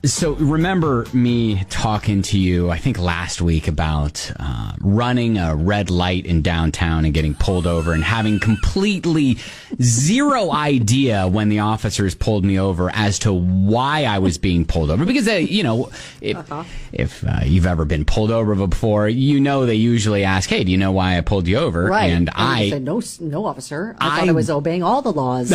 So remember me talking to you, I think last week, about running a red light in downtown and getting pulled over and having completely zero idea when the officers pulled me over as to why I was being pulled over. Because, if you've ever been pulled over before, they usually ask, hey, do you know why I pulled you over? Right. And I said, no, officer. I thought I was obeying all the laws.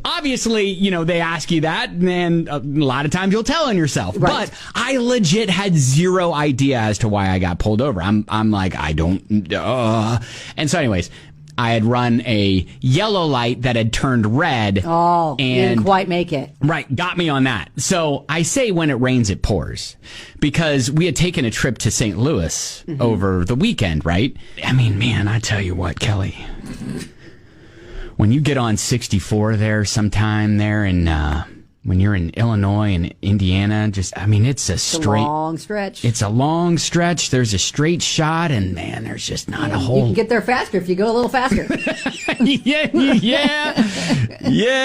Obviously, they ask you that, and a lot of times you'll tell on yourself. Right. But I legit had zero idea as to why I got pulled over. I'm like, I don't. And so, anyways, I had run a yellow light that had turned red. Oh, and you didn't quite make it. Right, got me on that. So I say when it rains, it pours. Because we had taken a trip to St. Louis over the weekend, right? I mean, man, I tell you what, Kelly. When you get on 64 there sometime there and when you're in Illinois and Indiana, it's a long stretch. It's a long stretch. There's a straight shot, and man, there's just not a whole. You can get there faster if you go a little faster. yeah,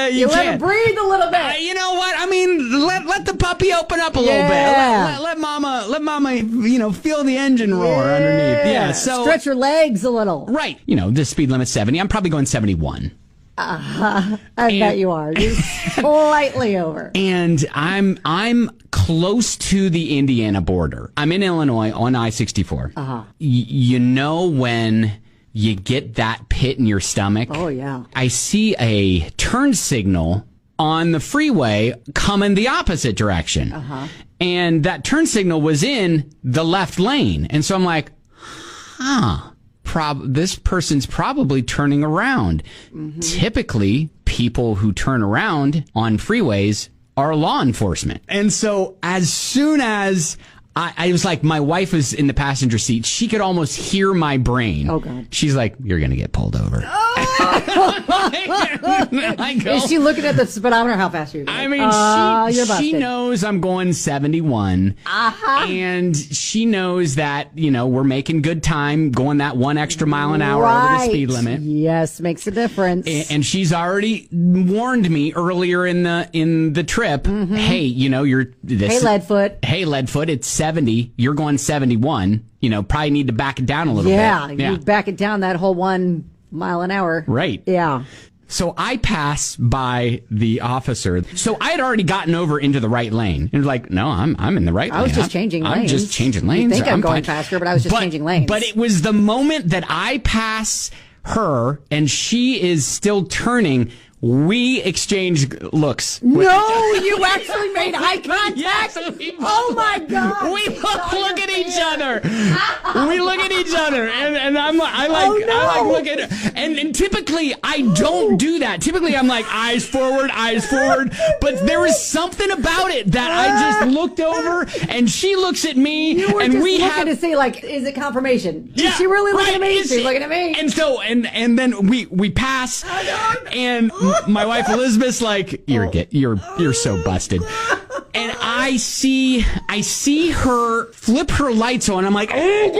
you let it breathe a little bit. You know what? I mean, let the puppy open up a little bit. Let mama, feel the engine roar underneath. Yeah, so stretch your legs a little. Right. The speed limit's 70. I'm probably going 71. I bet you are. Just slightly over. And I'm close to the Indiana border. I'm in Illinois on I-64. When you get that pit in your stomach. Oh, yeah. I see a turn signal on the freeway coming the opposite direction. And that turn signal was in the left lane. And so I'm like, this person's probably turning around. Typically, people who turn around on freeways are law enforcement. And so as soon as I was like, my wife was in the passenger seat, she could almost hear my brain. Oh, God. She's like, you're going to get pulled over. Is she looking at the speedometer? How fast are you going? I mean, she knows I'm going 71. And she knows that, we're making good time going that 1 extra mile an hour over the speed limit. Yes, makes a difference. And she's already warned me earlier in the trip, hey, you're this. Hey, Leadfoot, it's 70. You're going 71. Probably need to back it down a little bit. Yeah, you back it down that whole 1 mile an hour. Right. Yeah. So I pass by the officer. So I had already gotten over into the right lane. And like, no, I'm in the right lane. I was just changing lanes. I'm just changing lanes. You think I'm going faster, but I was just changing lanes. But it was the moment that I pass her and she is still turning. We exchanged looks. No, you actually made eye contact. Yes, oh my God! We look at each other. We look at each other, and I look at her. And typically I don't do that. Typically I'm like eyes forward. But there was something about it that I just looked over, and she looks at me, you were and just we looking have to see is it confirmation? Is she really looking at me? She's looking at me. And so and then we pass, and my wife Elizabeth's like, you're so busted. And I see her flip her lights on. I'm like, and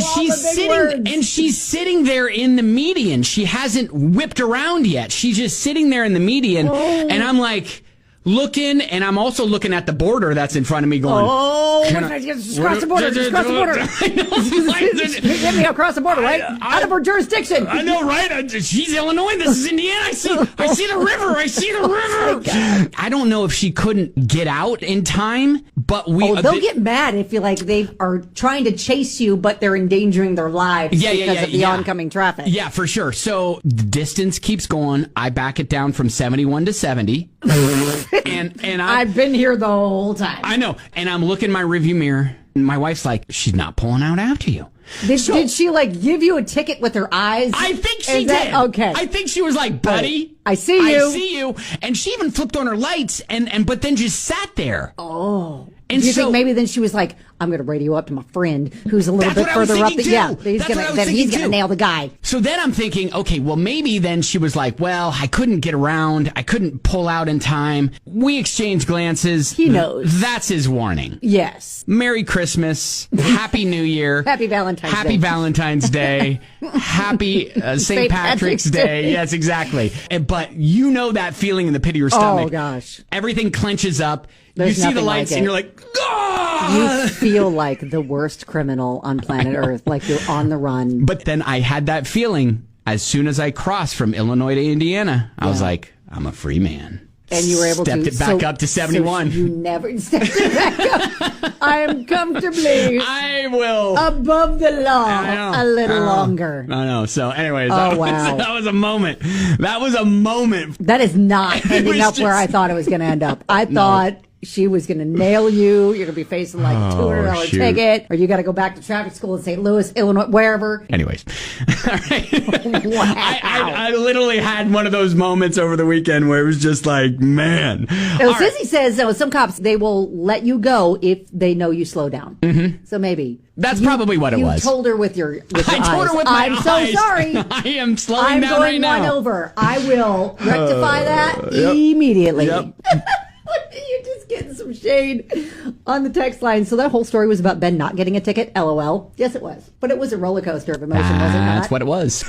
she's sitting there in the median. She hasn't whipped around yet. She's just sitting there in the median. And I'm like, looking, and I'm also looking at the border that's in front of me going, just cross the border. Just cross the border. Get me across the border, right? Out of her jurisdiction. I know, right? She's Illinois. This is Indiana. I see the river. I don't know if she couldn't get out in time, but they'll get mad if they are trying to chase you, but they're endangering their lives because of the oncoming traffic. Yeah, for sure. So the distance keeps going. I back it down from 71 to 70. And I've been here the whole time. I know. And I'm looking in my rearview mirror, and my wife's like, she's not pulling out after you. Did she give you a ticket with her eyes? I think she did. Okay. I think she was like, buddy, I see you. And she even flipped on her lights but then just sat there. Oh. And do you think maybe then she was like, I'm going to radio up to my friend who's a little That's bit what I was further up. thinking, Yeah, too. he's That's what I was going thinking, to too. nail the guy. So then I'm thinking, okay, well, maybe then she was like, well, I couldn't get around. I couldn't pull out in time. We exchanged glances. He knows. That's his warning. Yes. Merry Christmas. Happy New Year. Happy Valentine's Day. Happy Valentine's Day. Happy St. Patrick's Day. Yes, exactly. But you know that feeling in the pit of your stomach. Oh, gosh. Everything clenches up. There's you see the nothing lights like and it. you're like, ah! You feel like the worst criminal on planet Earth, like you're on the run. But then I had that feeling as soon as I crossed from Illinois to Indiana. I was like, I'm a free man. And you were able Stepped to it back up to 71. So you never stepped it back up. I am comfortably I will. above the law I know. a little longer. I know. So, anyways, Oh, wow. that was a moment. That was a moment. That is not ending was up where just- I thought it was going to end up. I thought she was going to nail you. You're going to be facing like a $200 shoot. ticket, or you got to go back to traffic school in St. Louis, Illinois, wherever. Anyways, all right. Wow. I literally had one of those moments over the weekend where it was just like, man. So Sissy says some cops, they will let you go if they know you slow down. Mm-hmm. So maybe. That's probably what it you was. You told her with your eyes. I told her with my I'm eyes. so sorry. I am slowing I'm down going right now. one over. I will rectify that immediately. Yep. You're just getting some shade on the text line. So that whole story was about Ben not getting a ticket. LOL. Yes, it was. But it was a roller coaster of emotion, was it not? That's what it was.